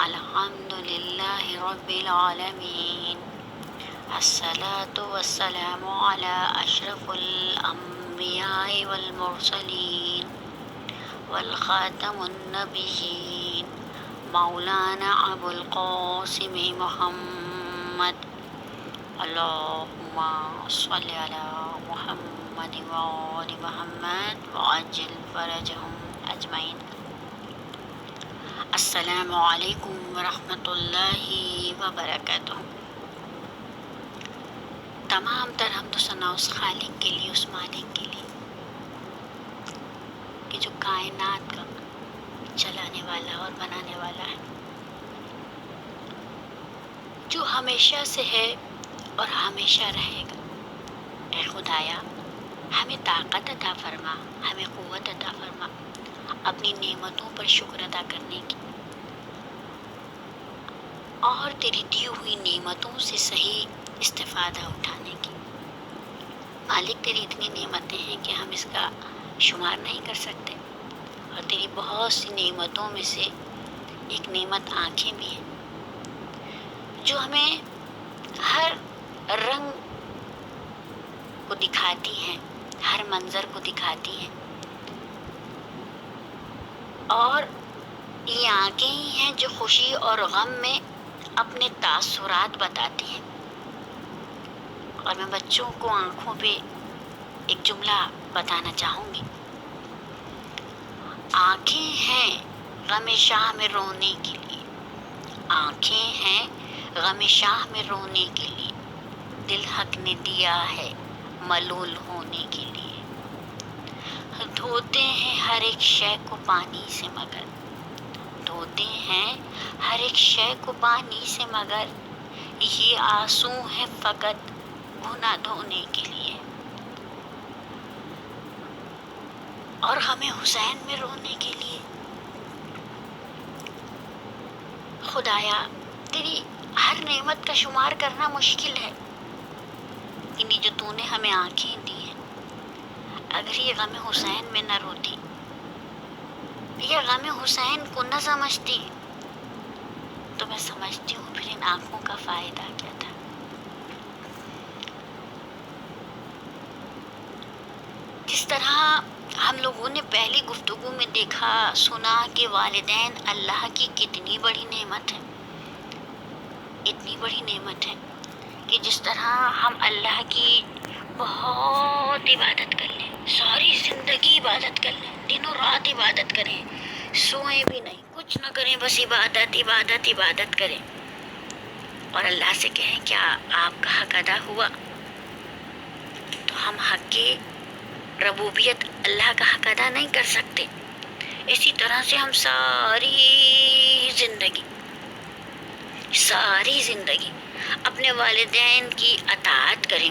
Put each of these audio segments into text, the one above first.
الحمد للہ رب العالمین، الصلاۃ والسلام علی اشرف الانبیاء والمرسلین والخاتم النبیین مولانا ابو القاسم محمد، اللہم صلی علی محمد وآل محمد وعجل فرجہم اجمعین۔ السلام علیکم ورحمۃ اللہ وبرکاتہ۔ تمام تر حمد و ثنا اس خالق کے لیے، اس مالک کے لیے کہ جو کائنات کا چلانے والا اور بنانے والا ہے، جو ہمیشہ سے ہے اور ہمیشہ رہے گا۔ اے خدایا، ہمیں طاقت عطا فرما، ہمیں قوت عطا فرما اپنی نعمتوں پر شکر ادا کرنے کی، اور تیری دی ہوئی نعمتوں سے صحیح استفادہ اٹھانے کی۔ مالک، تیری اتنی نعمتیں ہیں کہ ہم اس کا شمار نہیں کر سکتے، اور تیری بہت سی نعمتوں میں سے ایک نعمت آنکھیں بھی ہیں، جو ہمیں ہر رنگ کو دکھاتی ہیں، ہر منظر کو دکھاتی ہیں، اور یہ آنکھیں ہی ہیں جو خوشی اور غم میں اپنے تاثرات بتاتی ہیں۔ اور میں بچوں کو آنکھوں پہ ایک جملہ بتانا چاہوں گی۔ آنکھیں ہیں غم شاہ میں رونے کے لیے، آنکھیں ہیں غم شاہ میں رونے کے لیے، دل حق نے دیا ہے ملول ہونے کے لیے۔ دھوتے ہیں ہر ایک شے کو پانی سے مگر، دھوتے ہیں ہر ایک شے کو پانی سے مگر، یہ آنسو ہے فقط گناہ دھونے کے لیے۔ اور ہمیں حسین میں رونے کے لیے۔ خدایا، تیری ہر نعمت کا شمار کرنا مشکل ہے، انہیں جو تو نے ہمیں آنکھیں دی ہیں، اگر یہ غم حسین میں نہ روتی، یہ غم حسین کو نہ سمجھتی، تو میں سمجھتی ہوں پھر ان آنکھوں کا فائدہ کیا تھا۔ جس طرح ہم لوگوں نے پہلی گفتگو میں دیکھا سنا کہ والدین اللہ کی کتنی بڑی نعمت ہے، اتنی بڑی نعمت ہے کہ جس طرح ہم اللہ کی بہت عبادت کر لیں، ساری زندگی عبادت کر لیں، دنوں رات عبادت کریں، سوئیں بھی نہیں، کچھ نہ کریں، بس عبادت عبادت عبادت کریں، اور اللہ سے کہیں کیا آپ کا حق ادا ہوا، تو ہم حق کی ربوبیت اللہ کا حق ادا نہیں کر سکتے۔ اسی طرح سے ہم ساری زندگی اپنے والدین کی اطاعت کریں،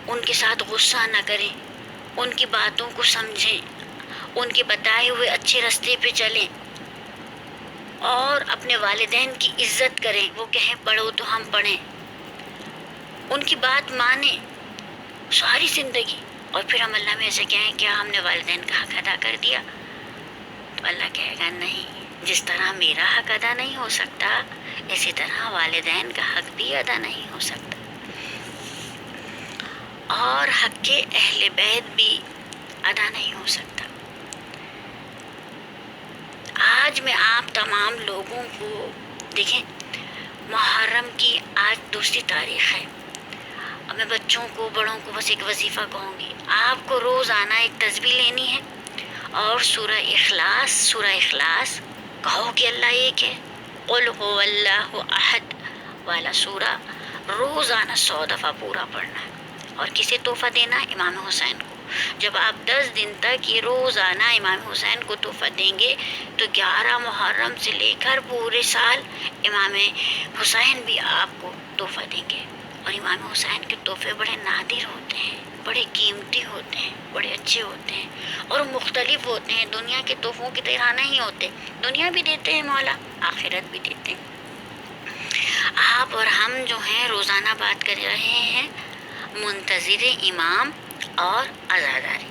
ان کے ساتھ غصہ نہ کریں، ان کی باتوں کو سمجھیں، ان کے بتائے ہوئے اچھے راستے پہ چلیں، اور اپنے والدین کی عزت کریں، وہ کہیں پڑھو تو ہم پڑھیں، ان کی بات مانیں ساری زندگی، اور پھر ہم اللہ میں ایسے کہیں کیا ہم نے والدین کا حق ادا کر دیا؟ تو اللہ کہے گا نہیں، جس طرح میرا حق ادا نہیں ہو سکتا، اسی طرح والدین کا حق بھی ادا نہیں ہو سکتا، اور حق کے اہل بیت بھی ادا نہیں ہو سکتا۔ آج میں آپ تمام لوگوں کو دیکھیں، محرم کی آج دوسری تاریخ ہے، اور میں بچوں کو بڑوں کو بس ایک وظیفہ کہوں گی، آپ کو روزانہ ایک تسبیح لینی ہے، اور سورہ اخلاص کہو کہ اللہ ایک ہے، قل هو اللہ احد والا سورہ روزانہ 100 دفعہ پورا پڑھنا ہے، اور کسے تحفہ دینا ہے؟ امام حسین کو۔ جب آپ 10 دن تک یہ روزانہ امام حسین کو تحفہ دیں گے تو 11 محرم سے لے کر پورے سال امام حسین بھی آپ کو تحفہ دیں گے، اور امام حسین کے تحفے بڑے نادر ہوتے ہیں، بڑے قیمتی ہوتے ہیں، بڑے اچھے ہوتے ہیں، اور مختلف ہوتے ہیں، دنیا کے تحفوں کی طرح نہیں ہوتے۔ دنیا بھی دیتے ہیں مولا، آخرت بھی دیتے ہیں۔ آپ اور ہم جو ہیں روزانہ بات کر رہے ہیں منتظر امام اور عزاداری۔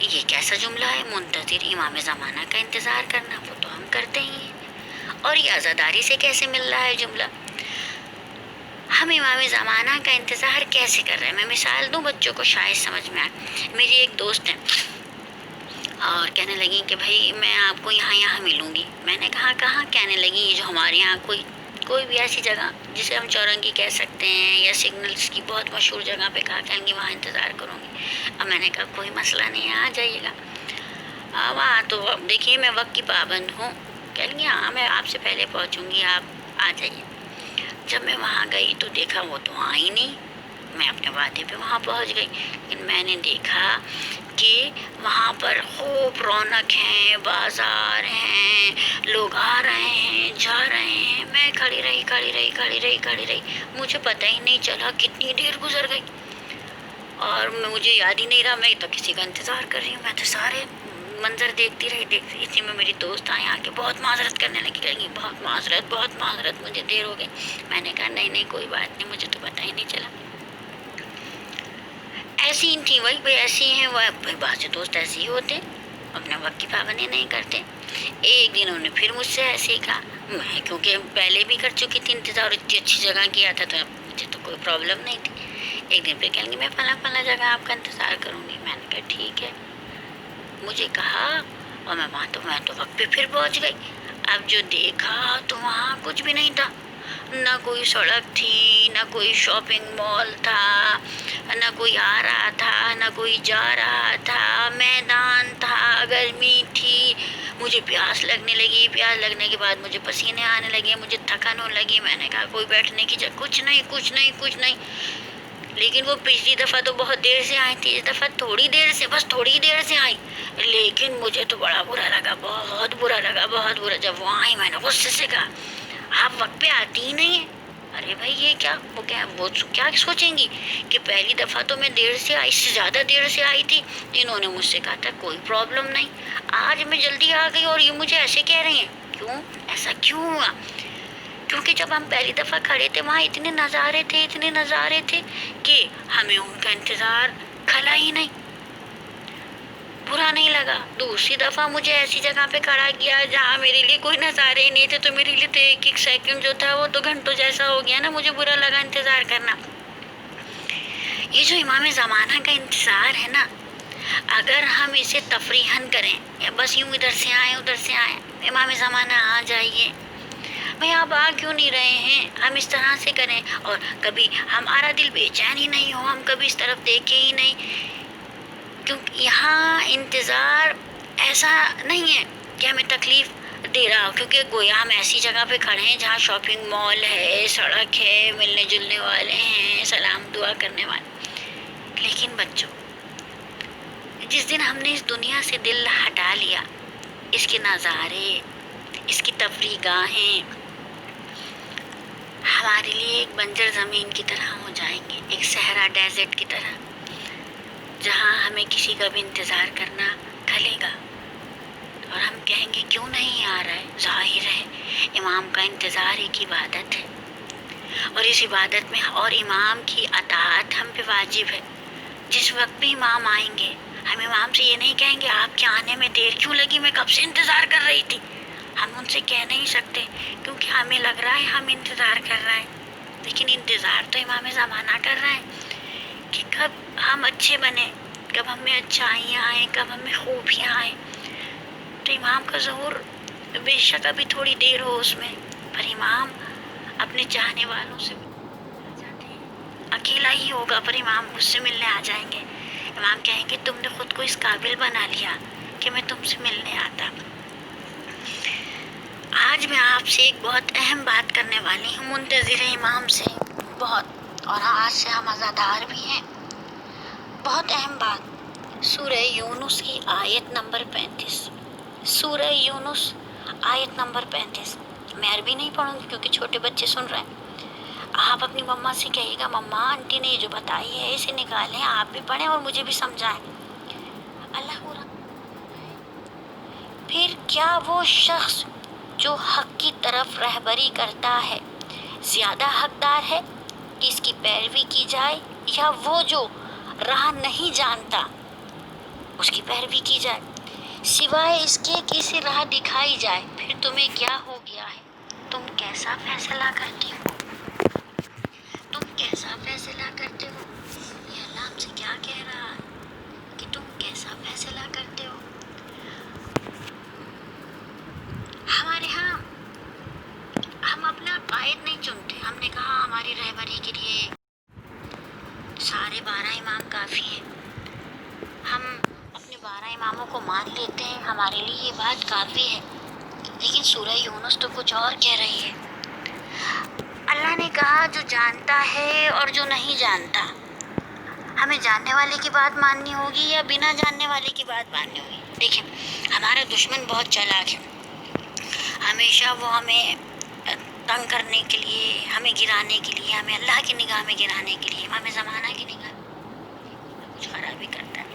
یہ کیسا جملہ ہے؟ منتظر امام زمانہ کا انتظار کرنا، وہ تو ہم کرتے ہی ہیں، اور یہ عزاداری سے کیسے مل رہا ہے جملہ؟ ہم امام زمانہ کا انتظار کیسے کر رہے ہیں؟ میں مثال دوں بچوں کو شاید سمجھ میں آئے۔ میری ایک دوست ہے اور کہنے لگی کہ بھائی میں آپ کو یہاں ملوں گی۔ میں نے کہا کہاں؟ کہنے لگی یہ جو ہمارے یہاں کوئی بھی ایسی جگہ جسے ہم چورنگی کہہ سکتے ہیں یا سگنلز کی بہت مشہور جگہ پہ کہا، کہیں گی وہاں انتظار کروں گی۔ اب میں نے کہا کوئی مسئلہ نہیں ہے، آ جائیے گا۔ وہاں تو دیکھیے میں وقت کی پابند ہوں، کہیں گی ہاں میں آپ سے پہلے پہنچوں گی، آپ آ جائیے۔ جب میں وہاں گئی تو دیکھا وہ تو آئی نہیں، میں اپنے وعدے پہ وہاں پہنچ گئی، لیکن میں نے دیکھا کہ وہاں پر خوب رونق ہیں، بازار ہیں، لوگ آ رہے ہیں جا رہے ہیں۔ میں کھڑی رہی، مجھے پتہ ہی نہیں چلا کتنی دیر گزر گئی، اور مجھے یاد ہی نہیں رہا میں تو کسی کا انتظار کر رہی ہوں۔ میں تو سارے منظر دیکھتی رہی اسی میں میری دوست آئی، آ کے بہت معذرت کرنے لگی، کہیں گی بہت معذرت مجھے دیر ہو گئی۔ میں نے کہا نہیں کوئی بات نہیں، مجھے تو پتہ ہی نہیں چلا۔ ایسی ہی تھی وہی ایسی ہیں وہ، بعض دوست ایسے ہی ہوتے ہیں، اپنے وقت کی پابندی نہیں کرتے۔ ایک دن انہوں نے پھر مجھ سے ایسے ہی کہا، میں کیونکہ پہلے بھی کر چکی تھی انتظار، اتنی اچھی جگہ کیا تھا تو مجھے تو کوئی پرابلم نہیں تھی۔ ایک دن پھر کہیں گے میں فلاں جگہ آپ کا انتظار کروں گی۔ میں نے کہا ٹھیک ہے، مجھے کہا، اور میں تو وقت پہ پھر پہنچ گئی۔ اب جو دیکھا تو وہاں کچھ بھی نہیں تھا، نہ کوئی سڑک تھی، نہ کوئی شاپنگ مال تھا، نہ کوئی آ رہا تھا، نہ کوئی جا رہا تھا، میدان تھا، گرمی تھی، مجھے پیاس لگنے لگی، پیاس لگنے کے بعد مجھے پسینے آنے لگے، مجھے تھکن ہونے لگی۔ میں نے کہا کوئی بیٹھنے کی جگہ کچھ نہیں۔ لیکن وہ پچھلی دفعہ تو بہت دیر سے آئی تھی، اس دفعہ تھوڑی دیر سے آئی، لیکن مجھے تو بڑا برا لگا، بہت برا۔ جب وہ آئی میں نے غصے سے کہا آپ وقت پہ آتی ہی نہیں ہیں۔ ارے بھائی یہ کیا، وہ کیا سوچیں گی کہ پہلی دفعہ تو میں دیر سے آئی، اس سے زیادہ دیر سے آئی تھی۔ انہوں نے مجھ سے کہا تھا کوئی پرابلم نہیں، آج میں جلدی آ گئی اور یہ مجھے ایسے کہہ رہی ہیں، کیوں ایسا کیوں ہوا؟ کیونکہ جب ہم پہلی دفعہ کھڑے تھے وہاں اتنے نظارے تھے کہ ہمیں ان کا انتظار کھلا ہی نہیں، برا نہیں لگا۔ دوسری دفعہ مجھے ایسی جگہ پہ کھڑا کیا جہاں میرے لیے کوئی نظارے ہی نہیں تھے، تو میرے لیے تو ایک سیکنڈ جو تھا وہ تو گھنٹوں جیسا ہو گیا نا، مجھے برا لگا انتظار کرنا۔ یہ جو امام زمانہ کا انتظار ہے نا، اگر ہم اسے تفریحاً کریں یا بس یوں ادھر سے آئیں، امام زمانہ آ جائیے، بھئی آپ آ کیوں نہیں رہے ہیں؟ ہم اس طرح سے کریں، اور کبھی ہمارا دل بے چین ہی نہیں ہو، ہم کبھی اس طرف دیکھیں ہی نہیں، کیونکہ یہاں انتظار ایسا نہیں ہے کہ ہمیں تکلیف دے رہا ہو، کیونکہ گویا ہم ایسی جگہ پہ کھڑے ہیں جہاں شاپنگ مال ہے، سڑک ہے، ملنے جلنے والے ہیں، سلام دعا کرنے والے۔ لیکن بچوں، جس دن ہم نے اس دنیا سے دل ہٹا لیا، اس کے نظارے، اس کی تفریح گاہیں ہمارے لیے ایک بنجر زمین کی طرح ہو جائیں گے، ایک صحرا ڈیزرٹ کی طرح، جہاں ہمیں کسی کا بھی انتظار کرنا کھلے گا، اور ہم کہیں گے کیوں نہیں آ رہا ہے؟ ظاہر ہے امام کا انتظار ایک عبادت ہے، اور اس عبادت میں اور امام کی اطاعت ہم پہ واجب ہے۔ جس وقت بھی امام آئیں گے ہم امام سے یہ نہیں کہیں گے آپ کے آنے میں دیر کیوں لگی، میں کب سے انتظار کر رہی تھی۔ ہم ان سے کہہ نہیں سکتے، کیونکہ ہمیں لگ رہا ہے ہم انتظار کر رہے ہیں، لیکن انتظار تو امام زمانہ کر رہے ہیں کہ کب ہم اچھے بنیں، کب ہمیں اچھائیاں آئیں، کب ہمیں خوبیاں آئیں۔ تو امام کا ظہور بے شک ابھی تھوڑی دیر ہو اس میں، پر امام اپنے چاہنے والوں سے آ جاتے ہیں، اکیلا ہی ہوگا پر امام مجھ سے ملنے آ جائیں گے۔ امام کہیں گے تم نے خود کو اس قابل بنا لیا کہ میں تم سے ملنے آتا۔ آج میں آپ سے ایک بہت اہم بات کرنے والی ہوں، منتظر امام سے، بہت، اور آج سے ہم عزادار بھی ہیں۔ بہت اہم بات، سورہ یونس کی آیت نمبر 35، سورہ یونس آیت نمبر 35۔ میں عربی نہیں پڑھوں گی کیونکہ چھوٹے بچے سن رہے ہیں، آپ اپنی مما سے کہیے گا مما آنٹی نے یہ جو بتائی ہے اسے نکالیں، آپ بھی پڑھیں اور مجھے بھی سمجھائیں۔ اللہ پھر کیا وہ شخص جو حق کی طرف رہبری کرتا ہے زیادہ حقدار ہے کہ اس کی پیروی کی جائے، یا وہ جو راہ نہیں جانتا اس کی پیروی کی جائے، سوائے اس کے کسی راہ دکھائی جائے، پھر تمہیں کیا ہو گیا ہے؟ تم کیسا فیصلہ کرتے ہو؟ تم کیسا فیصلہ کرتے ہو؟ یہ اللہ ہم سے کیا کہہ رہا ہے کہ تم کیسا فیصلہ کرتے ہو؟ ہمارے ہاں ہم اپنا قائد نہیں چنتے، ہم نے کہا ہماری رہبری کے لیے سارے 12 امام کافی ہیں، ہم اپنے 12 اماموں کو مان لیتے ہیں، ہمارے لیے یہ بات کافی ہے، لیکن سورہ یونس تو کچھ اور کہہ رہی ہے۔ اللہ نے کہا جو جانتا ہے اور جو نہیں جانتا، ہمیں جاننے والے کی بات ماننی ہوگی یا بنا جاننے والے کی بات ماننی ہوگی؟ دیکھیں، ہمارا دشمن بہت چالاک ہے، ہمیشہ وہ ہمیں تنگ کرنے کے لیے، ہمیں گرانے کے لیے، ہمیں اللہ کی نگاہ میں گرانے کے لیے، ہمیں زمانہ کی نگاہ میں کچھ خرابی کرتا ہے۔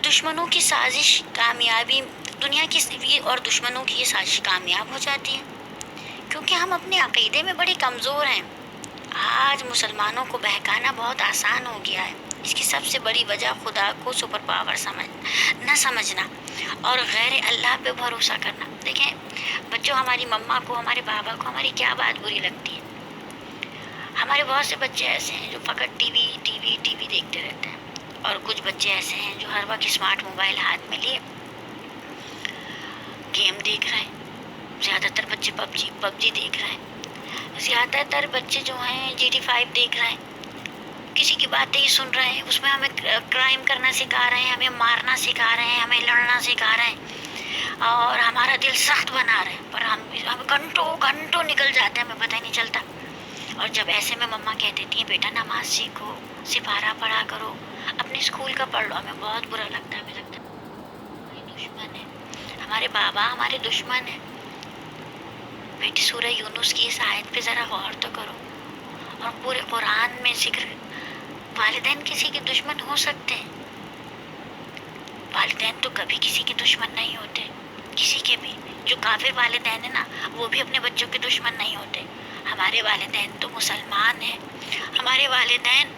دشمنوں کی سازش کامیابی، دنیا کی اور دشمنوں کی یہ سازش کامیاب ہو جاتی ہے، کیونکہ ہم اپنے عقیدے میں بڑے کمزور ہیں۔ آج مسلمانوں کو بہکانا بہت آسان ہو گیا ہے، اس کی سب سے بڑی وجہ خدا کو سپر پاور نہ سمجھنا اور غیر اللہ پہ بھروسہ کرنا۔ دیکھیں بچوں، ہماری مما کو، ہمارے بابا کو ہماری کیا بات بری لگتی ہے؟ ہمارے بہت سے بچے ایسے ہیں جو فقط ٹی وی دیکھتے رہتے ہیں، اور کچھ بچے ایسے ہیں جو ہر وقت اسمارٹ موبائل ہاتھ میں لیے گیم دیکھ رہے ہیں۔ زیادہ تر بچے پب جی دیکھ رہے ہیں، زیادہ تر بچے جو ہیں GTA 5 دیکھ رہے ہیں، کسی کی باتیں ہی سن رہے ہیں، اس میں ہمیں کرائم کرنا سکھا رہے ہیں، ہمیں مارنا سکھا رہے ہیں، ہمیں لڑنا سکھا رہے ہیں، اور ہمارا دل سخت بنا رہے ہیں، پر ہم گھنٹوں نکل جاتے ہیں، ہمیں پتہ ہی نہیں چلتا۔ اور جب ایسے میں مما کہہ دیتی ہیں بیٹا نماز سیکھو، سپارہ پڑھا کرو، اپنے اسکول کا پڑھ لو، ہمیں بہت برا لگتا ہے، ہمیں لگتا ہے ہمارے دشمن ہے، ہمارے بابا ہمارے دشمن ہیں۔ بیٹی سورہ یونس کی اس آیت پہ ذرا غور تو کرو، اور پورے قرآن میں ذکر، والدین کسی کے دشمن ہو سکتے ہیں؟ والدین تو کبھی کسی کے دشمن نہیں ہوتے، کسی کے بھی۔ جو کافر والدین ہیں نا، وہ بھی اپنے بچوں کے دشمن نہیں ہوتے۔ ہمارے والدین تو مسلمان ہیں، ہمارے والدین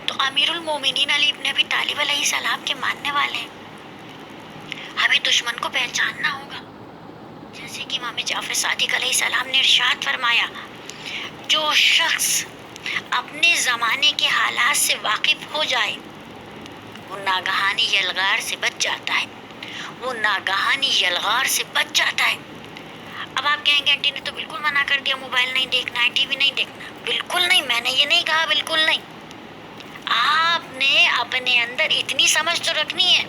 تو امیر المومنین علی ابن ابی طالب علیہ السلام کے ماننے والے ہیں۔ ہمیں دشمن کو پہچاننا ہوگا، جیسے کہ امام جعفر صادق علیہ السلام نے ارشاد فرمایا، جو شخص اپنے زمانے کے حالات سے واقف ہو جائے وہ ناگہانی یلغار سے بچ جاتا ہے، وہ ناگہانی یلغار سے بچ جاتا ہے۔ اب آپ کہیں گے آنٹی نے تو بالکل منع کر دیا، موبائل نہیں دیکھنا ہے، ٹی وی نہیں دیکھنا۔ بالکل نہیں، میں نے یہ نہیں کہا، بالکل نہیں۔ آپ نے اپنے اندر اتنی سمجھ تو رکھنی ہے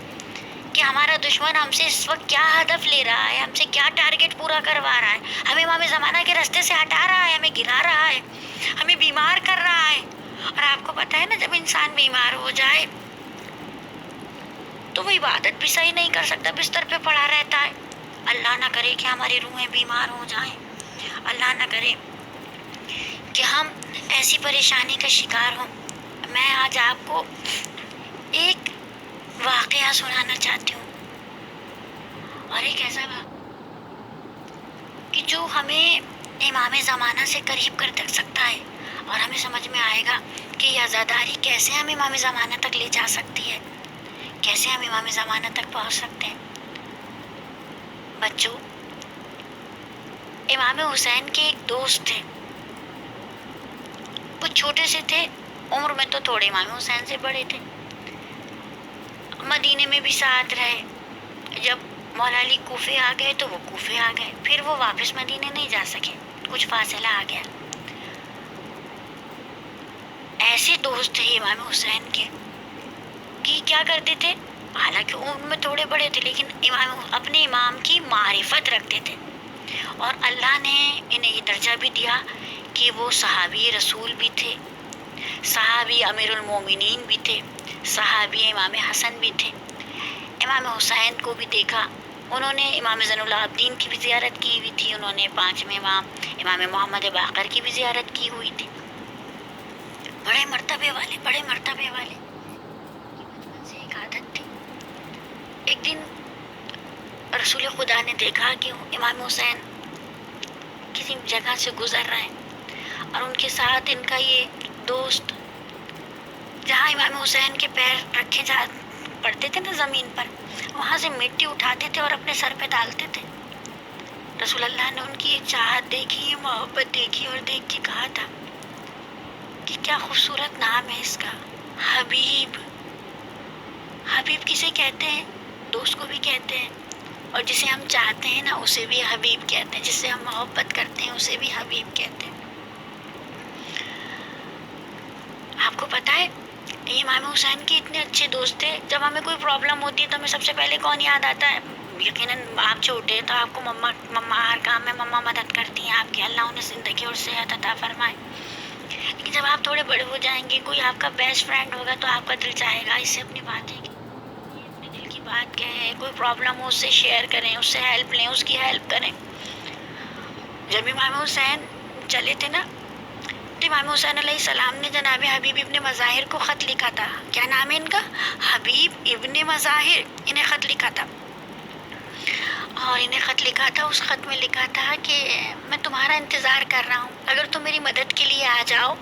کہ ہمارا دشمن ہم سے اس وقت کیا ہدف لے رہا ہے، ہم سے کیا ٹارگٹ پورا کروا رہا ہے، ہمیں امام زمانہ کے راستے سے ہٹا رہا ہے، ہمیں گرا رہا ہے، ہمیں بیمار کر رہا ہے۔ اور آپ کو پتہ ہے نا، جب انسان بیمار ہو جائے تو وہ عبادت بھی صحیح نہیں کر سکتا، بستر پہ پڑا رہتا ہے۔ اللہ نہ کرے کہ ہماری روحیں بیمار ہو جائیں، اللہ نہ کرے کہ ہم ایسی پریشانی کا شکار ہوں۔ میں آج آپ کو ایک واقعہ سنانا چاہتی ہوں، اور ایک ایسا کہ جو ہمیں امام زمانہ سے قریب کر سکتا ہے، اور ہمیں سمجھ میں آئے گا کہ یہ عزاداری کیسے ہم امام زمانہ تک لے جا سکتی ہے، کیسے ہم امام زمانہ تک پہنچ سکتے ہیں۔ بچوں، امام حسین کے ایک دوست تھے، کچھ چھوٹے سے تھے، عمر میں تو تھوڑے امام حسین سے بڑے تھے، مدینے میں بھی ساتھ رہے۔ جب مولا علی کوفے آ گئے تو وہ کوفے آ گئے، پھر وہ واپس مدینے نہیں جا سکے، کچھ فاصلہ آ گیا۔ ایسے دوست تھے امام حسین کے کہ کیا کرتے تھے، حالانکہ عمر میں تھوڑے بڑے تھے لیکن اپنے امام کی معرفت رکھتے تھے، اور اللہ نے انہیں یہ درجہ بھی دیا کہ وہ صحابی رسول بھی تھے، صحابی امیر المومنین بھی تھے، صحابی امام حسن بھی تھے۔ امام حسین کو بھی دیکھا، انہوں نے امام زین العابدین کی بھی زیارت کی ہوئی تھی، انہوں نے 5ویں امام محمد باقر کی بھی زیارت کی ہوئی تھی۔ بڑے مرتبے والے بچپن سے ایک عادت تھی۔ ایک دن رسول خدا نے دیکھا کہ امام حسین کسی جگہ سے گزر رہے ہیں، اور ان کے ساتھ ان کا یہ دوست جہاں امام حسین کے پیر رکھے پڑتے تھے نا زمین پر، وہاں سے مٹی اٹھاتے تھے اور اپنے سر پہ ڈالتے تھے۔ رسول اللہ نے ان کی یہ چاہت دیکھی، محبت دیکھی اور دیکھ کے کہا تھا کہ کیا خوبصورت نام ہے اس کا، حبیب۔ حبیب کسے کہتے ہیں؟ دوست کو بھی کہتے ہیں، اور جسے ہم چاہتے ہیں نا اسے بھی حبیب کہتے ہیں، جس سے ہم محبت کرتے ہیں اسے بھی حبیب کہتے ہیں۔ آپ کو پتہ ہے یہ امام حسین کے اتنے اچھے دوست تھے، جب ہمیں کوئی پرابلم ہوتی ہے تو ہمیں سب سے پہلے کون یاد آتا ہے؟ یقیناً آپ چھوٹے تو آپ کو مما ہر کام میں مما مدد کرتی ہیں آپ کی، اللہ انہیں زندگی اور صحت عطا فرمائے۔ لیکن جب آپ تھوڑے بڑے ہو جائیں گے، کوئی آپ کا بیسٹ فرینڈ ہوگا تو آپ کا دل چاہے گا اس سے اپنی باتیں اپنے دل کی بات کہیں، کوئی پرابلم ہو اس سے شیئر کریں، اس سے ہیلپ لیں، اس کی ہیلپ کریں۔ جب امام حسین چلے تھے نا تو امام حسین علیہ السلام نے جناب حبیب ابن مظاہر کو خط لکھا تھا۔ کیا نام ہے ان کا؟ حبیب ابن مظاہر، انہیں خط لکھا تھا، اور انہیں خط لکھا تھا، اس خط میں لکھا تھا کہ میں تمہارا انتظار کر رہا ہوں، اگر تم میری مدد کے لیے آ جاؤ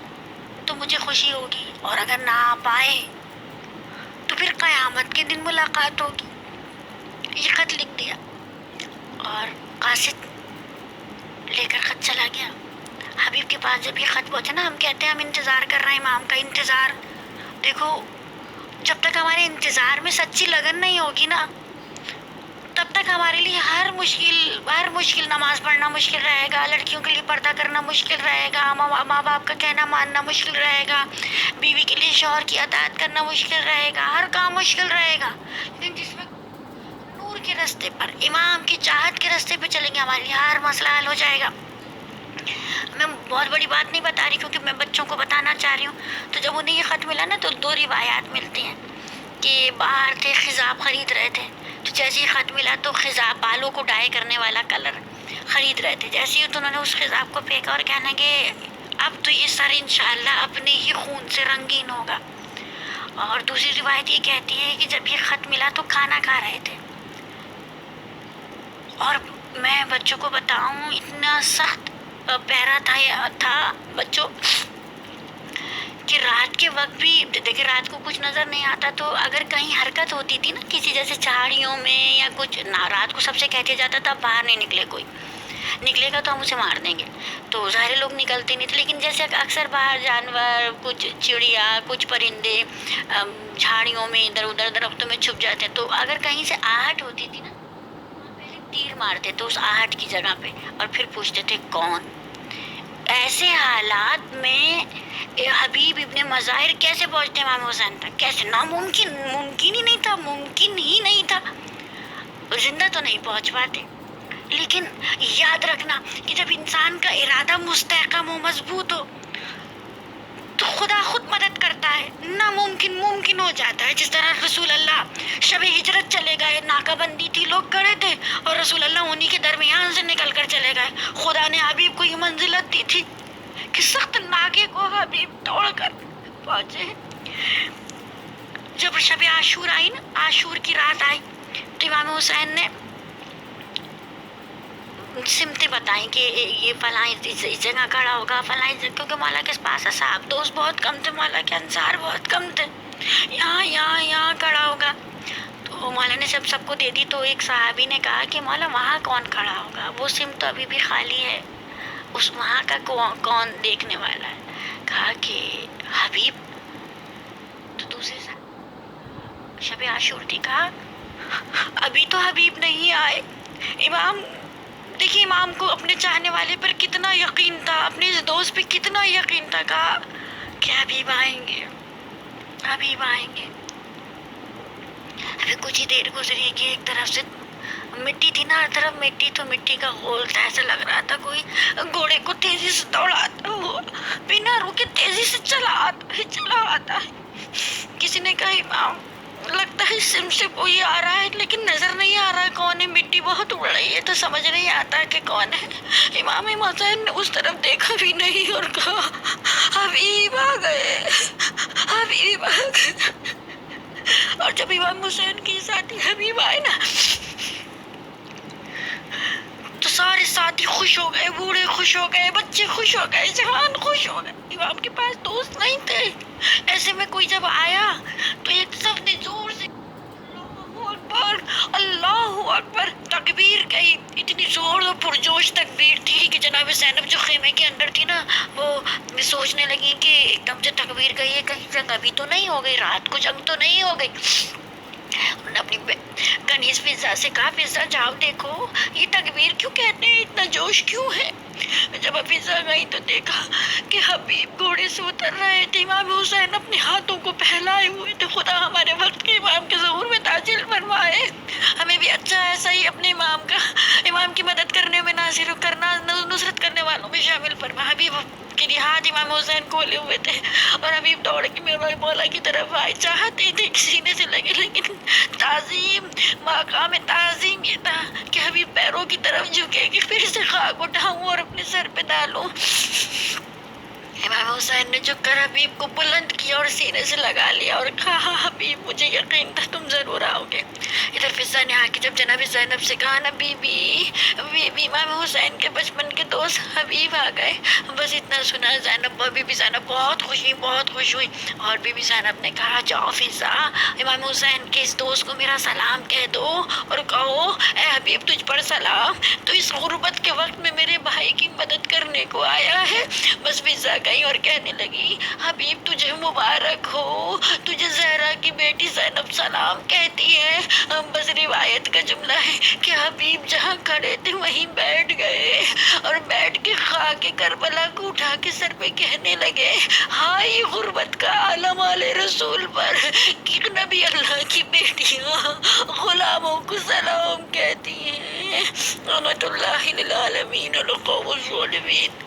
تو مجھے خوشی ہوگی، اور اگر نہ آ پائے تو پھر قیامت کے دن ملاقات ہوگی۔ یہ خط لکھ دیا اور قاصد لے کر خط چلا گیا۔ حبیب کے پاس جب یہ خط پہنچا نا، ہم کہتے ہیں ہم انتظار کر رہے ہیں امام کا، انتظار، دیکھو جب تک ہمارے انتظار میں سچی لگن نہیں ہوگی نا، تب تک ہمارے لیے ہر مشکل نماز پڑھنا مشکل رہے گا، لڑکیوں کے لیے پردہ کرنا مشکل رہے گا، ماں باپ کا کہنا ماننا مشکل رہے گا، بیوی کے لیے شوہر کی اطاعت کرنا مشکل رہے گا، ہر کام مشکل رہے گا۔ لیکن جس وقت نور کے راستے پر، امام کی چاہت کے راستے پہ چلیں گے، ہمارے لیے ہر مسئلہ حل ہو جائے گا۔ میں بہت بڑی بات نہیں بتا رہی کیونکہ میں بچوں کو بتانا چاہ رہی ہوں۔ تو جب انہیں یہ خط ملا نا تو دو روایات ملتی ہیں کہ باہر تھے، خضاب خرید رہے تھے، تو جیسے ہی خط ملا تو خضاب، بالوں کو ڈائی کرنے والا کلر خرید رہے تھے، جیسے ہی تو انہوں نے اس خضاب کو پھینکا اور کہنا کہ اب تو یہ سر انشاءاللہ اپنے ہی خون سے رنگین ہوگا۔ اور دوسری روایت یہ کہتی ہے کہ جب یہ خط ملا تو کھانا کھا رہے تھے، اور میں بچوں کو بتاؤں اتنا سخت پیرا تھا بچوں کہ رات کے وقت بھی دیکھیں، رات کو کچھ نظر نہیں آتا، تو اگر کہیں حرکت ہوتی تھی نا کسی جیسے چاڑیوں میں یا کچھ نہ، رات کو سب سے کہتے جاتا تھا باہر نہیں نکلے، کوئی نکلے گا تو ہم اسے مار دیں گے، تو ظاہر لوگ نکلتے نہیں تھے۔ لیکن جیسے اکثر باہر جانور، کچھ چڑیا، کچھ پرندے جھاڑیوں میں ادھر ادھر درختوں میں چھپ جاتے، تو اگر کہیں سے آہٹ ہوتی تھی نا، پہلے تیر مارتے تھے اس آہٹ کی جگہ پہ اور پھر پوچھتے تھے کون۔ ایسے حالات میں حبیب ابن مظاہر کیسے پہنچتے امام حسین تک؟ کیسے؟ ناممکن، ممکن ہی نہیں تھا، ممکن ہی نہیں تھا، زندہ تو نہیں پہنچ پاتے۔ لیکن یاد رکھنا کہ جب انسان کا ارادہ مستحکم ہو، مضبوط ہو، تو خدا خود مدد کرتا ہے، ناممکن ممکن ہو جاتا ہے۔ جس طرح رسول اللہ شب ہجرت چلے گئے، ناکہ بندی تھی، لوگ کھڑے تھے اور رسول اللہ انہی کے درمیان سے نکل کر چلے گئے۔ خدا نے حبیب کو یہ منزلت دی تھی کہ سخت ناکے کو حبیب توڑ کر پہنچے۔ جب شب عاشور آئی نا، عاشور کی رات آئی، تو امام حسین نے سمتیں بتائیں کہ یہ فلاں اس جگہ کھڑا ہوگا، فلاں کیونکہ مولا کے پاس اصحاب دوست بہت کم تھے، مولا کے انصار بہت کم تھے، یہاں کھڑا ہوگا۔ تو مولا نے سب کو دے دی، تو ایک صحابی نے کہا کہ مولا وہاں کون کھڑا ہوگا، وہ سمت تو ابھی بھی خالی ہے، اس وہاں کا کون دیکھنے والا ہے؟ کہا کہ حبیب۔ تو دوسرے شب عاشور تھی، کہا ابھی تو حبیب نہیں آئے۔ امام دیکھیے، امام کو اپنے چاہنے والے پر کتنا یقین تھا، اپنے دوست پہ کتنا یقین تھا، کہا کہ حبیب آئیں گے، حبیب آئیں گے۔ ابھی کچھ ہی دیر گزری کہ ایک طرف سے مٹی تھی نا، ہر طرف مٹی، تو مٹی کا غول تھا، ایسا لگ رہا تھا کوئی گھوڑے کو تیزی سے دوڑاتا ہوا، بنا رکے تیزی سے چلا آتا ہے۔ کسی نے کہا امام لگتا ہے سم سے کوئی آ رہا ہے، لیکن نظر نہیں آ رہا کون ہے، مٹی بہت اڑ رہی ہے تو سمجھ نہیں آتا کہ کون ہے۔ امام حسین نے اس طرف دیکھا بھی نہیں اور کہا حبیب آ گئے، حبیب آ گئے۔ اور جب امام حسین کی ساتھی حبیب آئے نا، تو سارے ساتھی خوش ہو گئے، بوڑھے خوش ہو گئے، بچے خوش ہو گئے، جوان خوش ہو گئے۔ امام کے پاس دوست نہیں تھے، ایسے میں کوئی جب آیا تو ایک سب نے زور سے اللہ اکبر، اللہ اکبر تکبیر کہی، اتنی زور اور پرجوش تکبیر تھی کہ جناب زینب جو خیمے کے اندر تھی نا، وہ سوچنے لگی کہ ایک دم سے تکبیر کہی ہے، کہیں جنگ ابھی تو نہیں ہو گئی، رات کو جنگ تو نہیں ہو گئی۔ انہوں نے اپنی کنیز فضا سے کہا فضا جاؤ دیکھو یہ تکبیر کیوں کہتے ہیں، اتنا جوش کیوں ہے؟ جب فضا گئی تو دیکھا کہ حبیب گھوڑے سے اتر رہے تھے، امام حسین اپنے ہاتھوں کو پھیلائے ہوئے تھے۔ خدا ہمارے وقت کے امام کے ظہور میں تاجل فرمائے، ہمیں بھی اچھا ایسا ہی اپنے امام کی مدد کرنے میں ناصر کرنا، نصرت کرنے والوں میں شامل فرما۔ حبیب کے لیے ہاتھ امام حسین کھولے ہوئے تھے اور حبیب دوڑ کے میرے مولا کی طرف آئے، چاہتے تھے سینے سے لگے، لیکن تعظیم، مقام تعظیم یہ تھا کہ حبیب پیروں کی طرف جھکے کہ پھر سے خاک اٹھاؤں اور اپنے سر پہ ڈالوں۔ امام حسین نے جھک کر حبیب کو بلند کیا اور سینے سے لگا لیا اور کہا حبیب مجھے یقین تھا تم ضرور آؤ گے۔ ادھر فضا نے آ کے جب جناب زینب سے کہا نا بی بی امام حسین کے بچپن کے دوست حبیب آ گئے، بس اتنا سنا بی بی زینب بہت خوش ہوئی اور بی بی زینب نے کہا جاؤ فضا امام حسین کے اس دوست کو میرا سلام کہہ دو اور کہو اے حبیب تجھ پر سلام، تو اس غربت کے وقت میں میرے بھائی کی مدد کرنے کو آیا ہے۔ بس فضا گئی اور کہنے لگی حبیب تجھے مبارک ہو، تجھے زہرا کی بیٹی زینب سلام کہتی ہے۔ بس روایت کا جملہ ہے کہ حبیب جہاں کھڑے تھے وہیں بیٹھ گئے اور بیٹھ کے خاک کربلا کو اٹھا کے سر پہ کہنے لگے ہائے غربت کا عالم آل رسول پر کہ نبی اللہ کی بیٹیاں غلاموں کو سلام کہتی ہیں۔ رحمت اللہ للعالمین القوم الظالمین۔